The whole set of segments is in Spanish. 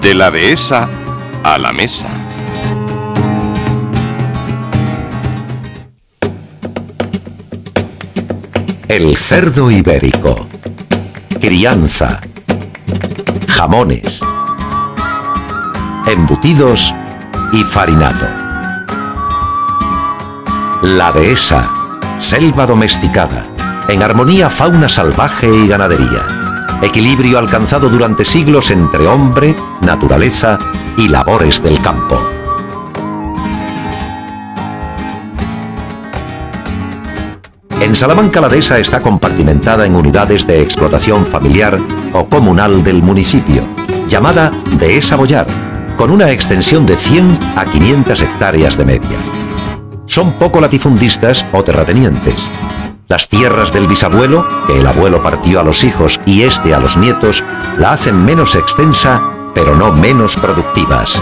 De la dehesa a la mesa. El cerdo ibérico. Crianza. Jamones. Embutidos y farinado. La dehesa. Selva domesticada. En armonía fauna salvaje y ganadería. Equilibrio alcanzado durante siglos entre hombre, naturaleza y labores del campo. En Salamanca la dehesa está compartimentada en unidades de explotación familiar o comunal del municipio, llamada Dehesa Boyar, con una extensión de 100 a 500 hectáreas de media. Son poco latifundistas o terratenientes. Las tierras del bisabuelo, que el abuelo partió a los hijos y este a los nietos, la hacen menos extensa, pero no menos productivas.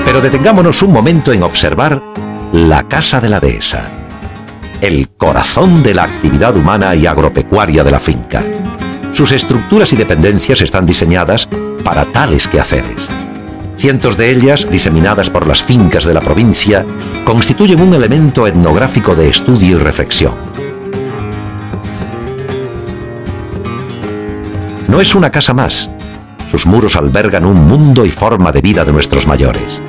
Pero detengámonos un momento en observar la Casa de la Dehesa, el corazón de la actividad humana y agropecuaria de la finca. Sus estructuras y dependencias están diseñadas para tales quehaceres. Cientos de ellas, diseminadas por las fincas de la provincia, constituyen un elemento etnográfico de estudio y reflexión. No es una casa más. Sus muros albergan un mundo y forma de vida de nuestros mayores.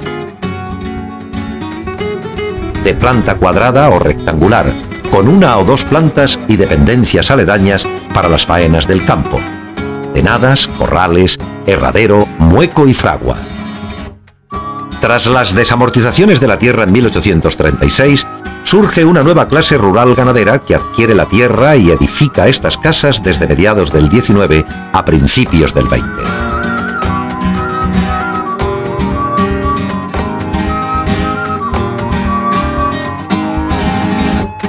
De planta cuadrada o rectangular, con una o dos plantas y dependencias aledañas para las faenas del campo: tenadas, corrales, herradero, mueco y fragua. Tras las desamortizaciones de la tierra en 1836, surge una nueva clase rural ganadera que adquiere la tierra y edifica estas casas desde mediados del 19 a principios del 20.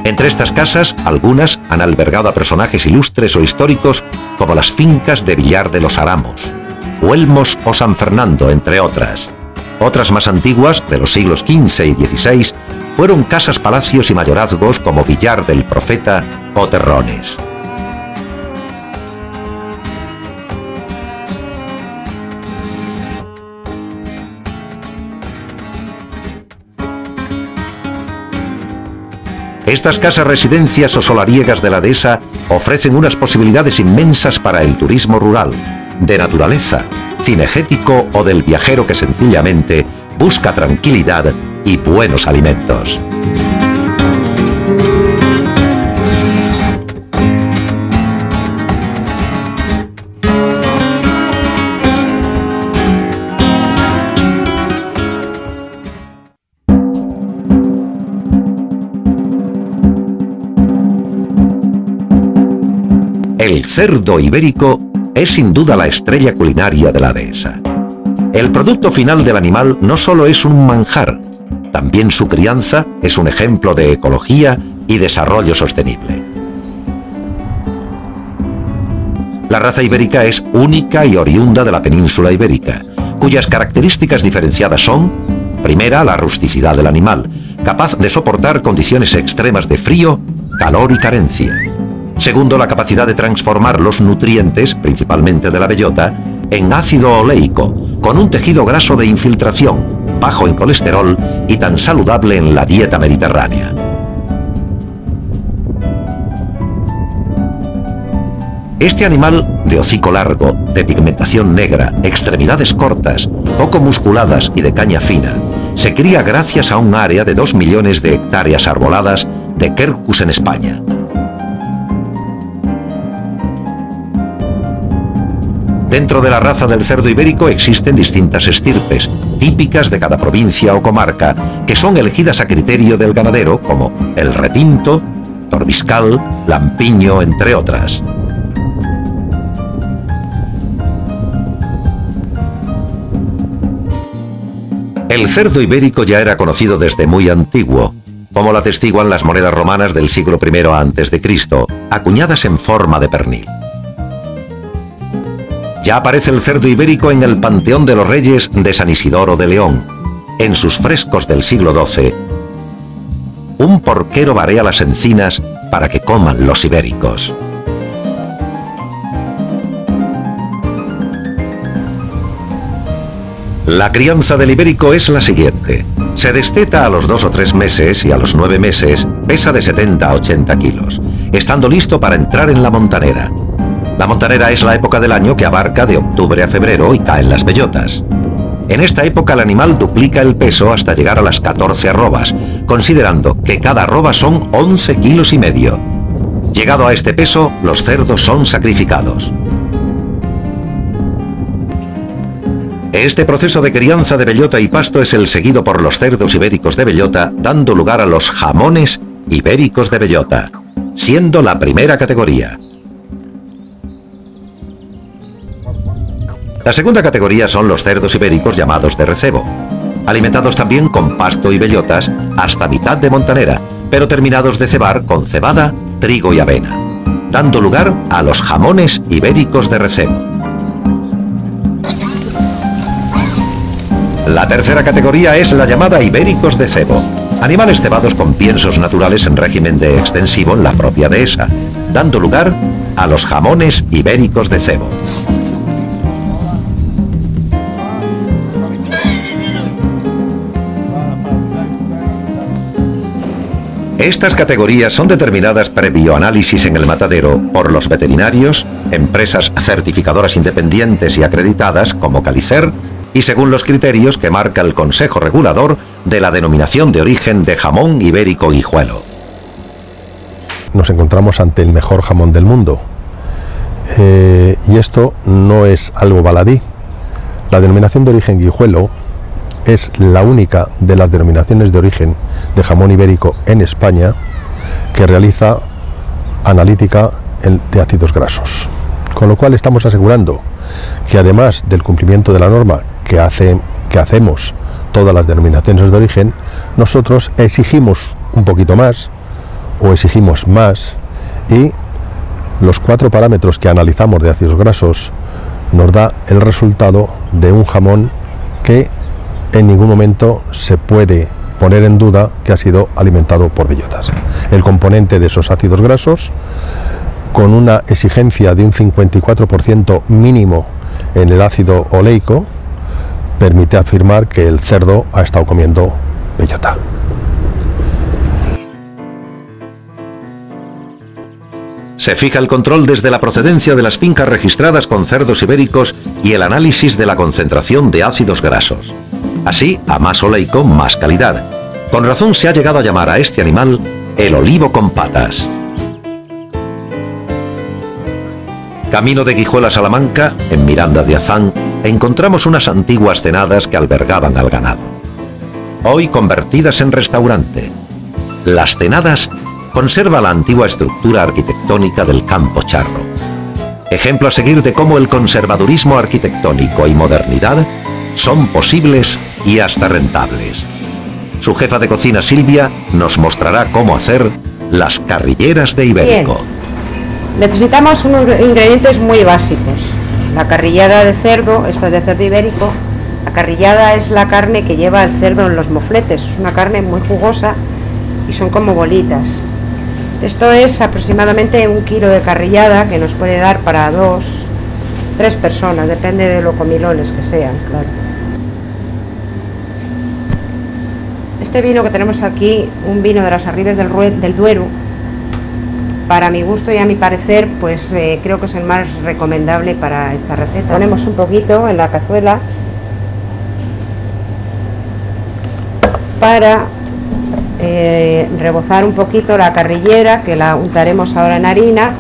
Entre estas casas, algunas han albergado a personajes ilustres o históricos como las fincas de Villar de los Aramos, Huelmos o San Fernando, entre otras. Otras más antiguas, de los siglos XV y XVI, fueron casas-palacios y mayorazgos como Villar del Profeta o Terrones. Estas casas residencias o solariegas de la dehesa ofrecen unas posibilidades inmensas para el turismo rural, de naturaleza, cinegético o del viajero que sencillamente busca tranquilidad y buenos alimentos. El cerdo ibérico es sin duda la estrella culinaria de la dehesa. El producto final del animal no solo es un manjar, también su crianza es un ejemplo de ecología y desarrollo sostenible. La raza ibérica es única y oriunda de la península ibérica, cuyas características diferenciadas son: primera, la rusticidad del animal, capaz de soportar condiciones extremas de frío, calor y carencia. Segundo, la capacidad de transformar los nutrientes, principalmente de la bellota, en ácido oleico, con un tejido graso de infiltración, bajo en colesterol y tan saludable en la dieta mediterránea. Este animal, de hocico largo, de pigmentación negra, extremidades cortas, poco musculadas y de caña fina, se cría gracias a un área de 2 millones de hectáreas arboladas de quercus en España. Dentro de la raza del cerdo ibérico existen distintas estirpes, típicas de cada provincia o comarca, que son elegidas a criterio del ganadero, como el retinto, torbiscal, lampiño, entre otras. El cerdo ibérico ya era conocido desde muy antiguo, como lo atestiguan las monedas romanas del siglo I a.C., acuñadas en forma de pernil. Ya aparece el cerdo ibérico en el Panteón de los Reyes de San Isidoro de León, en sus frescos del siglo XII, un porquero barea las encinas para que coman los ibéricos. La crianza del ibérico es la siguiente. Se desteta a los 2 o 3 meses y a los 9 meses pesa de 70 a 80 kilos, estando listo para entrar en la montanera. La montanera es la época del año que abarca de octubre a febrero y caen las bellotas. En esta época el animal duplica el peso hasta llegar a las 14 arrobas, considerando que cada arroba son 11 kilos y medio. Llegado a este peso, los cerdos son sacrificados. Este proceso de crianza de bellota y pasto es el seguido por los cerdos ibéricos de bellota, dando lugar a los jamones ibéricos de bellota, siendo la primera categoría. La segunda categoría son los cerdos ibéricos llamados de recebo, alimentados también con pasto y bellotas hasta mitad de montanera, pero terminados de cebar con cebada, trigo y avena, dando lugar a los jamones ibéricos de recebo. La tercera categoría es la llamada ibéricos de cebo, animales cebados con piensos naturales en régimen de extensivo en la propia dehesa, dando lugar a los jamones ibéricos de cebo. Estas categorías son determinadas previo análisis en el matadero por los veterinarios, empresas certificadoras independientes y acreditadas como Calicer, y según los criterios que marca el Consejo Regulador de la Denominación de Origen de Jamón Ibérico Guijuelo. Nos encontramos ante el mejor jamón del mundo, y esto no es algo baladí. La Denominación de Origen Guijuelo es la única de las denominaciones de origen de jamón ibérico en España que realiza analítica de ácidos grasos, con lo cual estamos asegurando que además del cumplimiento de la norma que hacemos todas las denominaciones de origen, nosotros exigimos un poquito más o exigimos más, y los 4 parámetros que analizamos de ácidos grasos nos da el resultado de un jamón que en ningún momento se puede poner en duda que ha sido alimentado por bellotas. El componente de esos ácidos grasos, con una exigencia de un 54% mínimo en el ácido oleico, permite afirmar que el cerdo ha estado comiendo bellota. Se fija el control desde la procedencia de las fincas registradas con cerdos ibéricos y el análisis de la concentración de ácidos grasos. Así, a más oleico, más calidad. Con razón se ha llegado a llamar a este animal el olivo con patas. Camino de Guijuelo a Salamanca, en Miranda de Azán, encontramos unas antiguas cenadas que albergaban al ganado. Hoy convertidas en restaurante. Las cenadas conserva la antigua estructura arquitectónica del Campo Charro. Ejemplo a seguir de cómo el conservadurismo arquitectónico y modernidad son posibles y hasta rentables. Su jefa de cocina, Silvia, nos mostrará cómo hacer las carrilleras de ibérico. Bien. Necesitamos unos ingredientes muy básicos. La carrillada de cerdo, esta es de cerdo ibérico. La carrillada es la carne que lleva el cerdo en los mofletes. Es una carne muy jugosa y son como bolitas. Esto es aproximadamente 1 kilo de carrillada, que nos puede dar para 2, 3 personas, depende de lo comilones que sean, claro. Este vino que tenemos aquí, un vino de las Arribes del Duero, para mi gusto y a mi parecer, pues creo que es el más recomendable para esta receta. Ponemos un poquito en la cazuela para rebozar un poquito la carrillera, que la untaremos ahora en harina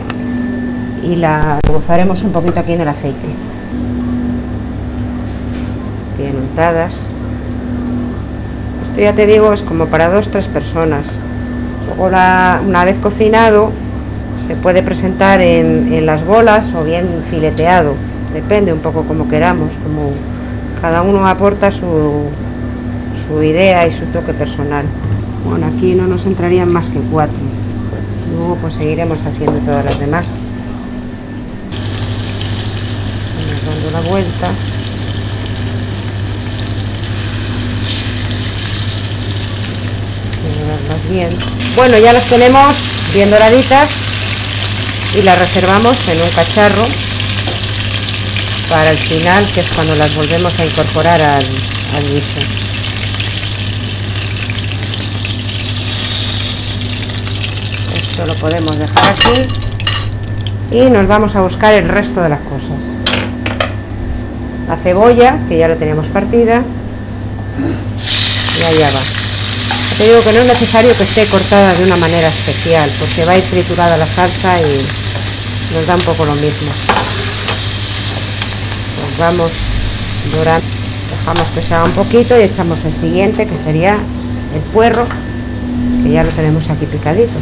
y la rebozaremos un poquito aquí en el aceite. Bien untadas. Esto ya te digo, es como para 2-3 personas. Luego una vez cocinado se puede presentar en las bolas o bien fileteado, depende un poco como queramos, como cada uno aporta su idea y su toque personal. Bueno, aquí no nos entrarían más que 4, luego pues seguiremos haciendo todas las demás. Vamos dando la vuelta. dorarlas bien. Bueno, ya las tenemos bien doraditas y las reservamos en un cacharro para el final, que es cuando las volvemos a incorporar al guiso. Esto lo podemos dejar así y nos vamos a buscar el resto de las cosas. La cebolla, que ya la teníamos partida, y allá va. Te digo que no es necesario que esté cortada de una manera especial, porque va a ir triturada la salsa y nos da un poco lo mismo. Pues vamos dorando, dejamos que se haga un poquito y echamos el siguiente, que sería el puerro, que ya lo tenemos aquí picadito.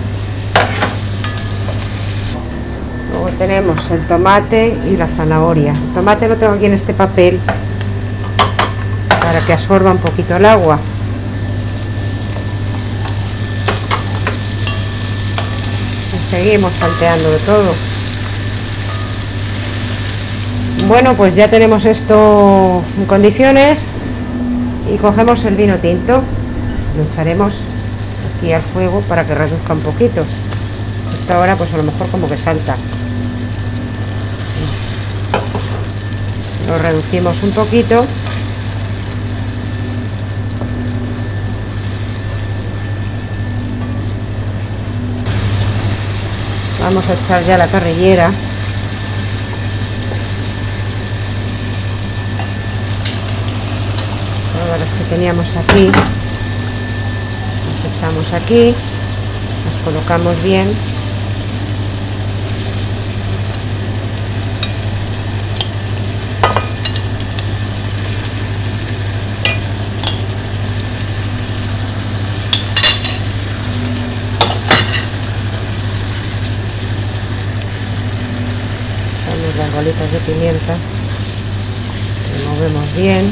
Luego tenemos el tomate y la zanahoria. El tomate lo tengo aquí en este papel para que absorba un poquito el agua. Y seguimos salteando de todo. Bueno, pues ya tenemos esto en condiciones y cogemos el vino tinto. Lo echaremos aquí al fuego para que reduzca un poquito. Esta hora pues a lo mejor como que salta. Lo reducimos un poquito. Vamos a echar ya la carrillera. Todas las que teníamos aquí. Las echamos aquí. Las colocamos bien. Las bolitas de pimienta, removemos bien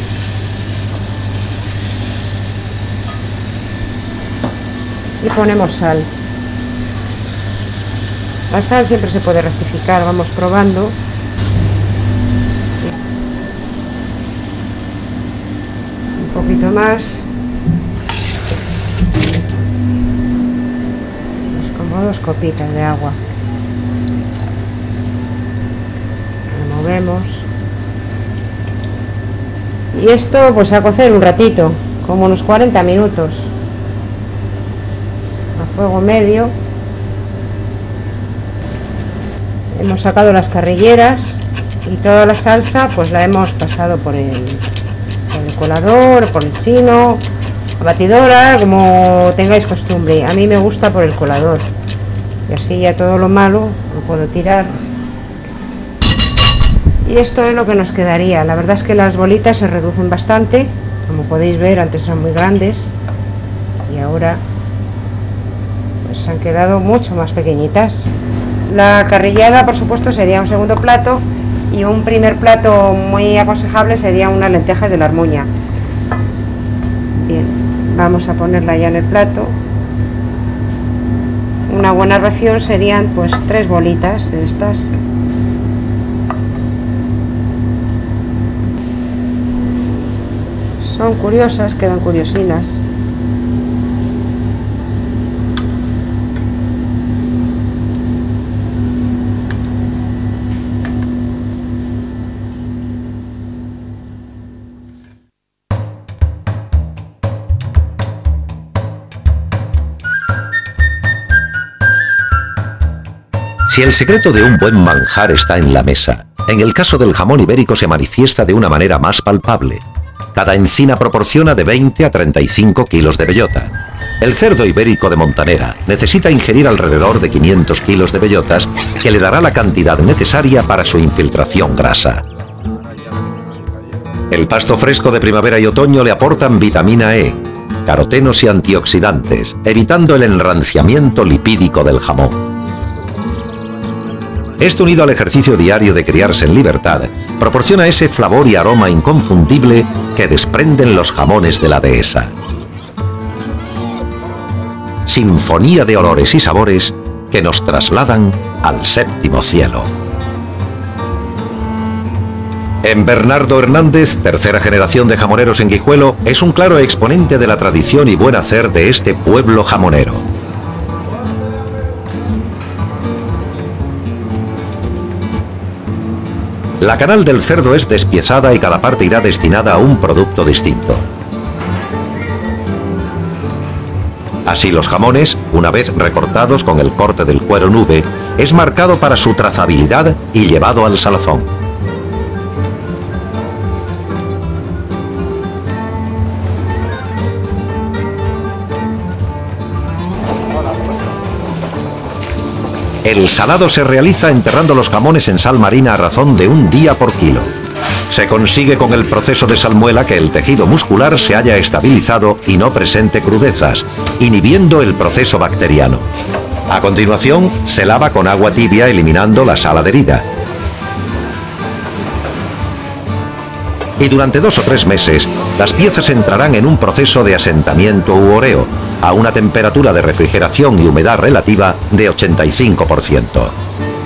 y ponemos sal. La sal siempre se puede rectificar, vamos probando. Un poquito más, pues como 2 copitas de agua. Vemos. Y esto pues a cocer un ratito, como unos 40 minutos a fuego medio. Hemos sacado las carrilleras y toda la salsa pues la hemos pasado por el colador, por el chino, la batidora, como tengáis costumbre. A mí me gusta por el colador y así ya todo lo malo lo puedo tirar. Y esto es lo que nos quedaría. La verdad es que las bolitas se reducen bastante, como podéis ver, antes eran muy grandes y ahora pues han quedado mucho más pequeñitas. La carrillada, por supuesto, sería un segundo plato y un primer plato muy aconsejable sería unas lentejas de la Armuña. Bien, vamos a ponerla ya en el plato. Una buena ración serían pues 3 bolitas de estas. Son curiosas, quedan curiosinas. Si el secreto de un buen manjar está en la mesa, en el caso del jamón ibérico se manifiesta de una manera más palpable. Cada encina proporciona de 20 a 35 kilos de bellota. El cerdo ibérico de Montanera necesita ingerir alrededor de 500 kilos de bellotas, que le dará la cantidad necesaria para su infiltración grasa. El pasto fresco de primavera y otoño le aportan vitamina E, carotenos y antioxidantes, evitando el enranciamiento lipídico del jamón. Esto, unido al ejercicio diario de criarse en libertad, proporciona ese flavor y aroma inconfundible que desprenden los jamones de la dehesa. Sinfonía de olores y sabores que nos trasladan al séptimo cielo. En Bernardo Hernández, tercera generación de jamoneros en Guijuelo, es un claro exponente de la tradición y buen hacer de este pueblo jamonero. La canal del cerdo es despiezada y cada parte irá destinada a un producto distinto. Así los jamones, una vez recortados con el corte del cuero nube, es marcado para su trazabilidad y llevado al salazón. El salado se realiza enterrando los jamones en sal marina a razón de 1 día por kilo. Se consigue con el proceso de salmuela que el tejido muscular se haya estabilizado y no presente crudezas, inhibiendo el proceso bacteriano. A continuación, se lava con agua tibia eliminando la sal adherida. Y durante 2 o 3 meses, las piezas entrarán en un proceso de asentamiento u oreo, a una temperatura de refrigeración y humedad relativa de 85%.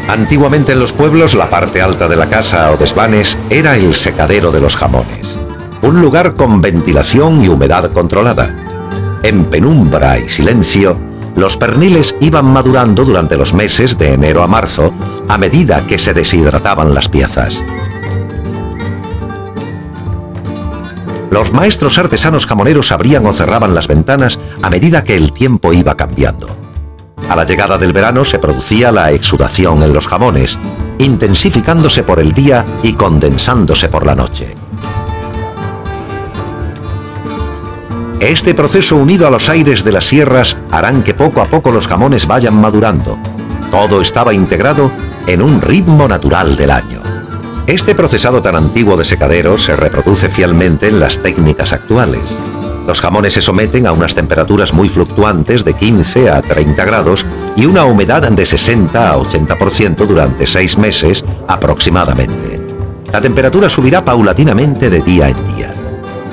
Antiguamente en los pueblos, la parte alta de la casa o desvanes era el secadero de los jamones. Un lugar con ventilación y humedad controlada. En penumbra y silencio, los perniles iban madurando durante los meses de enero a marzo, a medida que se deshidrataban las piezas. Los maestros artesanos jamoneros abrían o cerraban las ventanas a medida que el tiempo iba cambiando. A la llegada del verano se producía la exudación en los jamones, intensificándose por el día y condensándose por la noche. Este proceso unido a los aires de las sierras harán que poco a poco los jamones vayan madurando. Todo estaba integrado en un ritmo natural del año. Este procesado tan antiguo de secadero se reproduce fielmente en las técnicas actuales. Los jamones se someten a unas temperaturas muy fluctuantes de 15 a 30 grados y una humedad de 60 a 80% durante 6 meses aproximadamente. La temperatura subirá paulatinamente de día en día.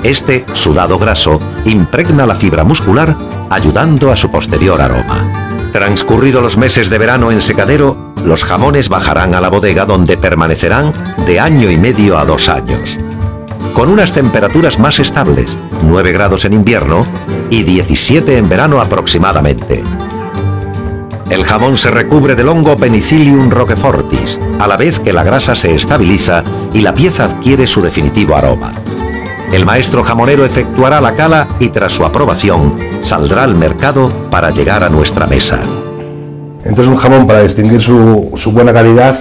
Este sudado graso impregna la fibra muscular, ayudando a su posterior aroma. Transcurridos los meses de verano en secadero, los jamones bajarán a la bodega donde permanecerán de 1 año y medio a 2 años. Con unas temperaturas más estables, 9 grados en invierno y 17 en verano aproximadamente. El jamón se recubre del hongo Penicillium roquefortis, a la vez que la grasa se estabiliza y la pieza adquiere su definitivo aroma. El maestro jamonero efectuará la cala y tras su aprobación saldrá al mercado para llegar a nuestra mesa. Entonces un jamón, para distinguir su buena calidad,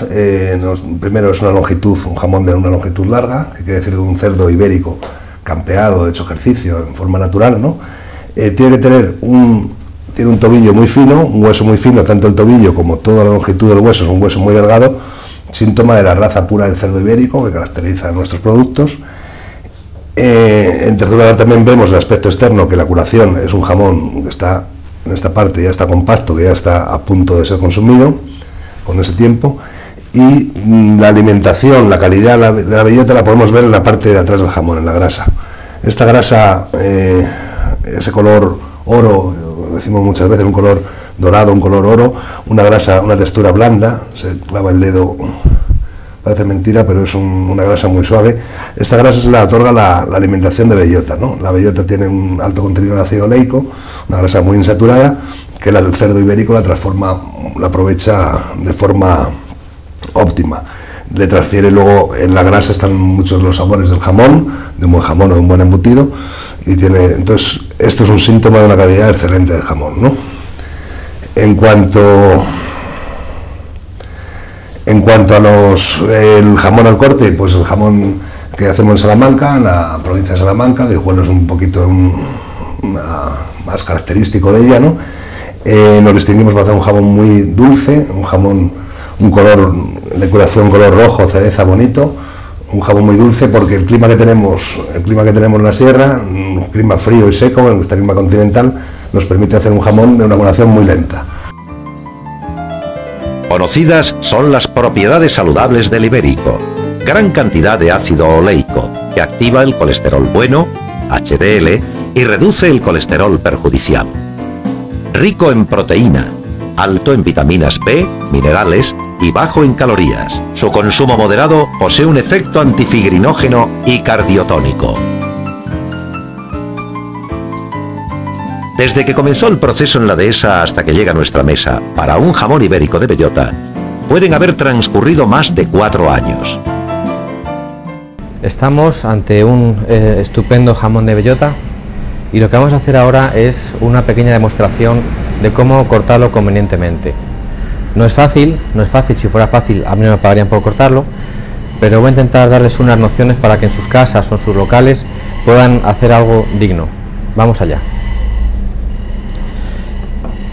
primero es una longitud, un jamón de una longitud larga, que quiere decir un cerdo ibérico campeado, hecho ejercicio en forma natural, ¿no? Tiene que tener tiene un tobillo muy fino, un hueso muy fino, tanto el tobillo como toda la longitud del hueso es un hueso muy delgado, síntoma de la raza pura del cerdo ibérico que caracteriza nuestros productos. En tercer lugar también vemos el aspecto externo, que la curación es un jamón que está en esta parte, ya está compacto, que ya está a punto de ser consumido con ese tiempo, y la alimentación, la calidad de la bellota la podemos ver en la parte de atrás del jamón, en la grasa. Esta grasa, ese color oro, decimos muchas veces un color dorado, un color oro, una grasa, una textura blanda, se clava el dedo, parece mentira, pero es una grasa muy suave. Esta grasa se la otorga la alimentación de bellota, ¿no? La bellota tiene un alto contenido de ácido oleico, una grasa muy insaturada, que la del cerdo ibérico la aprovecha de forma óptima. Le transfiere luego, en la grasa están muchos los sabores del jamón, de un buen jamón o de un buen embutido, y entonces esto es un síntoma de una calidad excelente del jamón, ¿no? En cuanto a el jamón al corte, pues el jamón que hacemos en Salamanca, en la provincia de Salamanca, Guijuelo es un poquito más característico de ella, ¿no? Nos distinguimos por hacer un jamón muy dulce, un color de curación, color rojo, cereza bonito, un jamón muy dulce, porque el clima que tenemos en la sierra, un clima frío y seco, en este clima continental, nos permite hacer un jamón de una curación muy lenta. Conocidas son las propiedades saludables del ibérico. Gran cantidad de ácido oleico, que activa el colesterol bueno, HDL, y reduce el colesterol perjudicial. Rico en proteína, alto en vitaminas B, minerales, y bajo en calorías. Su consumo moderado posee un efecto antifibrinógeno y cardiotónico. Desde que comenzó el proceso en la dehesa hasta que llega a nuestra mesa, para un jamón ibérico de bellota, pueden haber transcurrido más de 4 años. Estamos ante un estupendo jamón de bellota y lo que vamos a hacer ahora es una pequeña demostración de cómo cortarlo convenientemente. No es fácil, si fuera fácil a mí no me pagarían por cortarlo, pero voy a intentar darles unas nociones para que en sus casas o en sus locales puedan hacer algo digno. Vamos allá.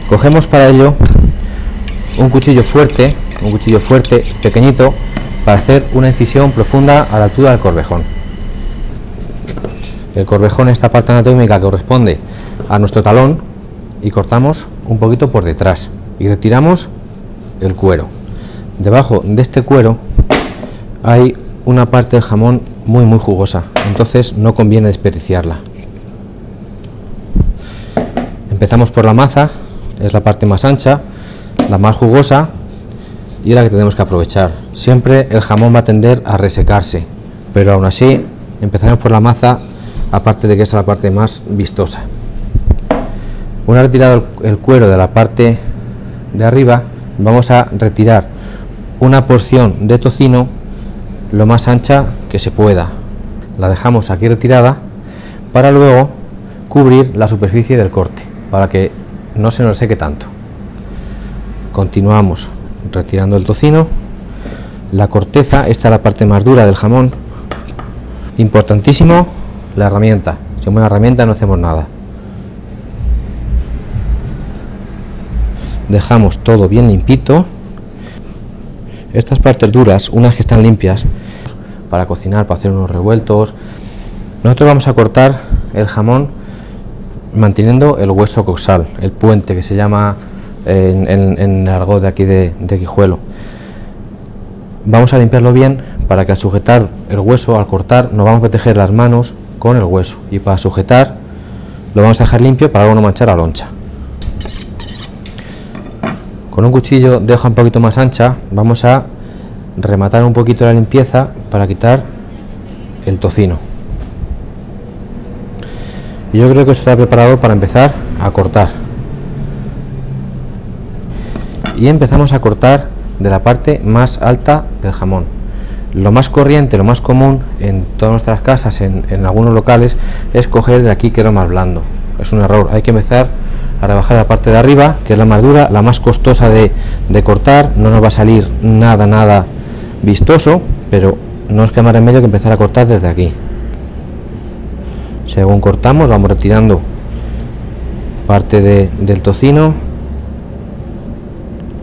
Cogemos para ello un cuchillo fuerte, pequeñito, para hacer una incisión profunda a la altura del corvejón. El corvejón es esta parte anatómica que corresponde a nuestro talón y cortamos un poquito por detrás y retiramos el cuero. Debajo de este cuero hay una parte del jamón muy jugosa, entonces no conviene desperdiciarla. Empezamos por la maza, es la parte más ancha, la más jugosa y es la que tenemos que aprovechar. Siempre el jamón va a tender a resecarse, pero aún así empezaremos por la maza, aparte de que es la parte más vistosa. Una vez retirado el cuero de la parte de arriba, vamos a retirar una porción de tocino lo más ancha que se pueda. La dejamos aquí retirada para luego cubrir la superficie del corte, para que no se nos seque tanto. Continuamos retirando el tocino, la corteza, esta es la parte más dura del jamón. Importantísimo la herramienta, sin una herramienta no hacemos nada. Dejamos todo bien limpito. Estas partes duras, unas que están limpias, para cocinar, para hacer unos revueltos. Nosotros vamos a cortar el jamón manteniendo el hueso coxal, el puente que se llama en el argot de aquí de Guijuelo. Vamos a limpiarlo bien para que al sujetar el hueso, al cortar, nos vamos a proteger las manos con el hueso, y para sujetar lo vamos a dejar limpio para luego no manchar la loncha. Con un cuchillo de hoja un poquito más ancha vamos a rematar un poquito la limpieza para quitar el tocino. Y yo creo que esto está preparado para empezar a cortar. Y empezamos a cortar de la parte más alta del jamón. Lo más corriente, lo más común en todas nuestras casas, en algunos locales, es coger de aquí, que es lo más blando. Es un error, hay que empezar a rebajar la parte de arriba, que es la más dura, la más costosa de cortar. No nos va a salir nada vistoso, pero no es que más remedio que empezar a cortar desde aquí. Según cortamos vamos retirando parte del tocino.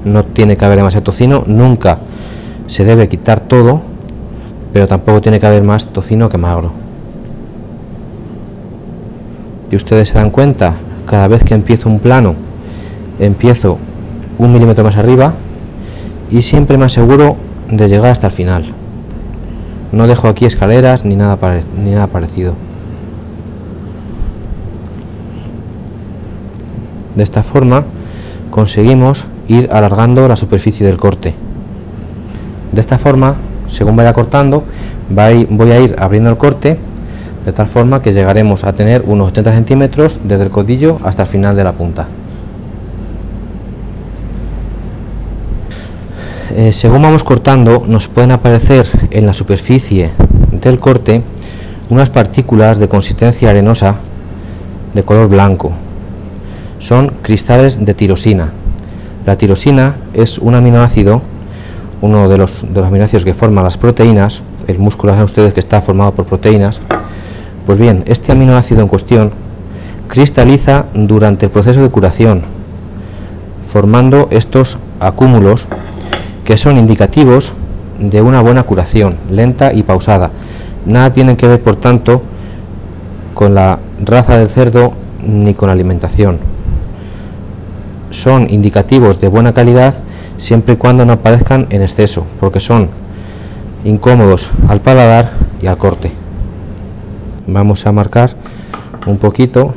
No tiene que haber demasiado tocino, nunca se debe quitar todo, pero tampoco tiene que haber más tocino que magro. Y ustedes se dan cuenta, cada vez que empiezo un plano, empiezo 1 milímetro más arriba y siempre me aseguro de llegar hasta el final. No dejo aquí escaleras ni nada parecido. De esta forma conseguimos ir alargando la superficie del corte. De esta forma, según vaya cortando, voy a ir abriendo el corte de tal forma que llegaremos a tener unos 80 centímetros desde el codillo hasta el final de la punta. Según vamos cortando, nos pueden aparecer en la superficie del corte unas partículas de consistencia arenosa de color blanco. Son cristales de tirosina. La tirosina es un aminoácido, uno de los aminoácidos que forman las proteínas. El músculo, saben ustedes que está formado por proteínas. Pues bien, este aminoácido en cuestión cristaliza durante el proceso de curación, formando estos acúmulos que son indicativos de una buena curación, lenta y pausada. Nada tienen que ver, por tanto, con la raza del cerdo ni con la alimentación. Son indicativos de buena calidad siempre y cuando no aparezcan en exceso, porque son incómodos al paladar y al corte. Vamos a marcar un poquito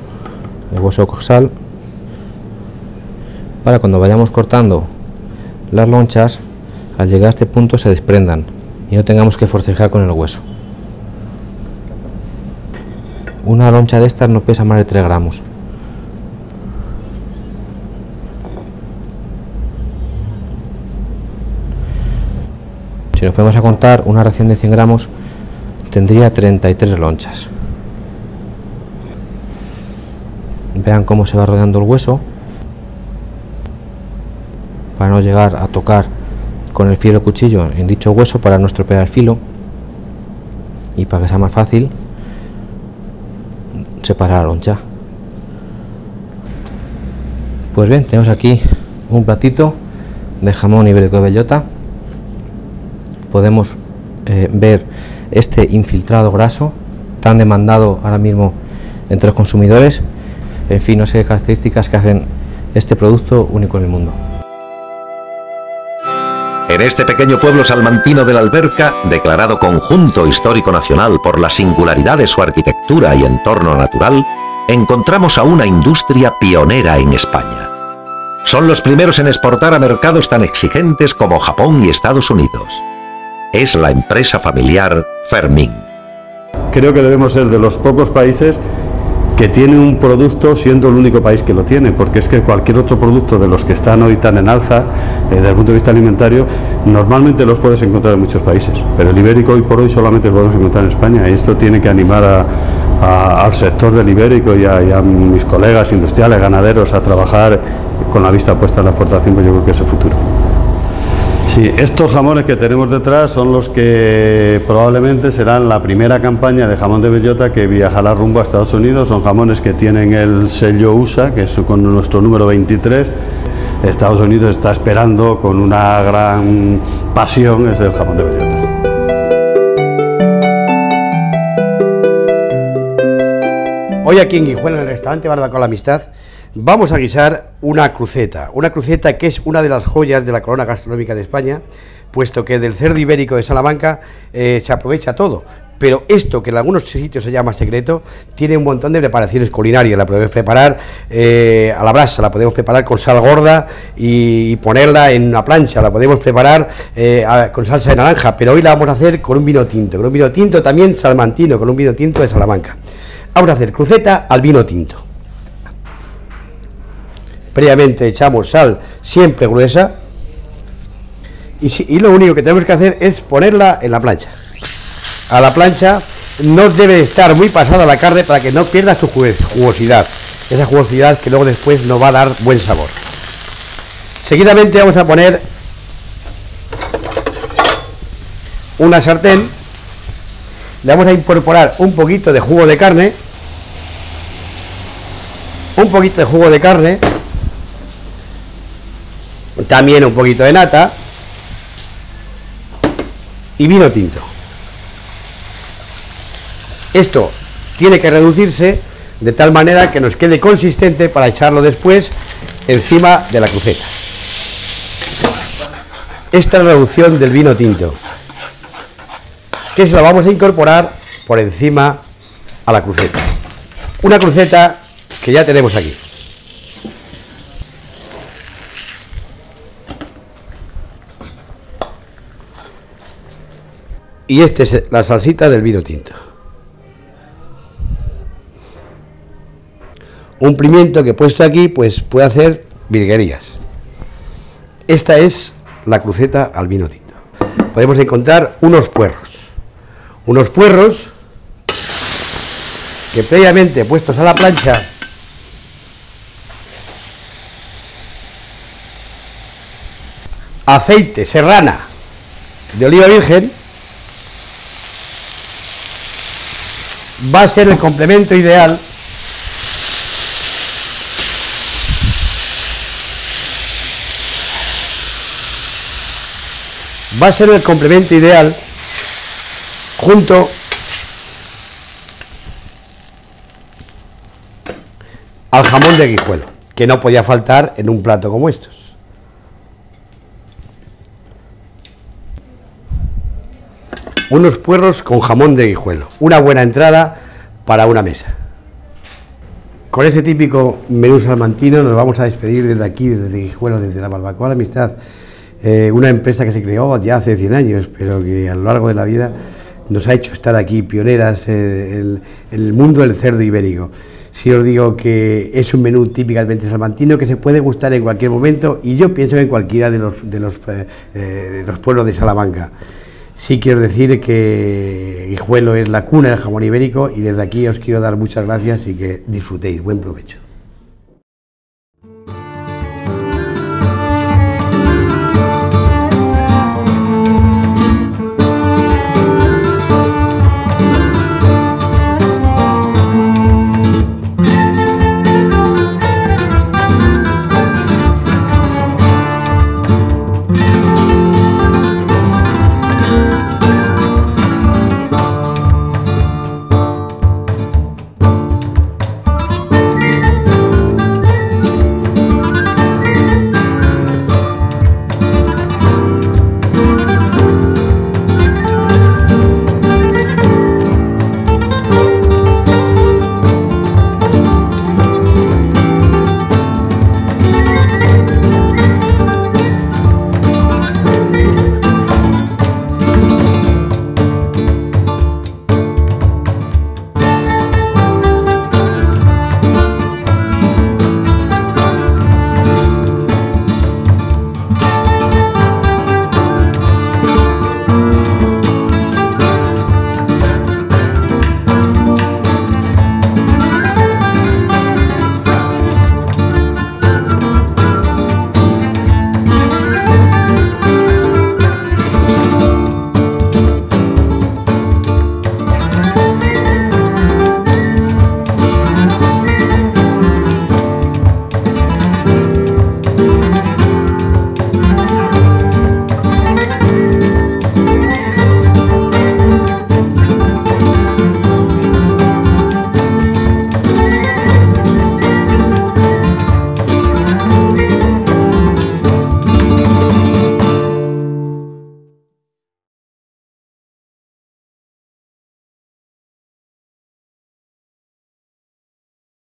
el hueso coxal para cuando vayamos cortando las lonchas al llegar a este punto se desprendan y no tengamos que forcejear con el hueso. Una loncha de estas no pesa más de 3 gramos. Si nos ponemos a contar, una ración de 100 gramos tendría 33 lonchas. Vean cómo se va rodeando el hueso para no llegar a tocar con el filo cuchillo en dicho hueso, para no estropear el filo y para que sea más fácil separar la loncha. Pues bien, tenemos aquí un platito de jamón ibérico de bellota. Podemos ver este infiltrado graso tan demandado ahora mismo entre los consumidores. En fin, no sé qué características que hacen este producto único en el mundo. En este pequeño pueblo salmantino de la Alberca, declarado Conjunto Histórico Nacional por la singularidad de su arquitectura y entorno natural, encontramos a una industria pionera en España. Son los primeros en exportar a mercados tan exigentes como Japón y Estados Unidos. Es la empresa familiar Fermín. Creo que debemos ser de los pocos países que tiene un producto siendo el único país que lo tiene, porque es que cualquier otro producto de los que están hoy tan en alza desde el punto de vista alimentario, normalmente los puedes encontrar en muchos países, pero el ibérico hoy por hoy solamente lo podemos encontrar en España, y esto tiene que animar al sector del ibérico y a mis colegas industriales, ganaderos, a trabajar con la vista puesta en la exportación, pues yo creo que es el futuro. Sí, estos jamones que tenemos detrás son los que probablemente serán la primera campaña de jamón de bellota que viajará rumbo a Estados Unidos. Son jamones que tienen el sello USA, que es con nuestro número 23. Estados Unidos está esperando con una gran pasión, es el jamón de bellota. Hoy aquí en Guijuelo, en el restaurante Barbacoa La Amistad, vamos a guisar una cruceta que es una de las joyas de la corona gastronómica de España, puesto que del cerdo ibérico de Salamanca se aprovecha todo, pero esto, que en algunos sitios se llama secreto, tiene un montón de preparaciones culinarias. La podemos preparar a la brasa, la podemos preparar con sal gorda y ponerla en una plancha, la podemos preparar con salsa de naranja, pero hoy la vamos a hacer con un vino tinto también salmantino, con un vino tinto de Salamanca. Vamos a hacer cruceta al vino tinto. Previamente echamos sal siempre gruesa y lo único que tenemos que hacer es ponerla en la plancha. A la plancha no debe estar muy pasada la carne para que no pierda su jugosidad, esa jugosidad que luego después nos va a dar buen sabor. Seguidamente vamos a poner una sartén, le vamos a incorporar un poquito de jugo de carne, también un poquito de nata y vino tinto. Esto tiene que reducirse de tal manera que nos quede consistente para echarlo después encima de la cruceta. Esta es la reducción del vino tinto, que se la vamos a incorporar por encima a la cruceta. Una cruceta que ya tenemos aquí. Y esta es la salsita del vino tinto. Un pimiento que puesto aquí pues puede hacer virguerías. Esta es la cruceta al vino tinto. Podemos encontrar unos puerros que previamente puestos a la plancha aceite serrana de oliva virgen va a ser el complemento ideal junto al jamón de Guijuelo, que no podía faltar en un plato como estos. Unos puerros con jamón de Guijuelo, una buena entrada para una mesa. Con este típico menú salmantino nos vamos a despedir desde aquí, desde Guijuelo, desde la Barbacoa La Amistad. una empresa que se creó ya hace 100 años, pero que a lo largo de la vida nos ha hecho estar aquí pioneras en el mundo del cerdo ibérico. Si os digo que es un menú típicamente salmantino que se puede gustar en cualquier momento, y yo pienso en cualquiera de los pueblos de Salamanca. Sí quiero decir que Guijuelo es la cuna del jamón ibérico, y desde aquí os quiero dar muchas gracias y que disfrutéis. Buen provecho.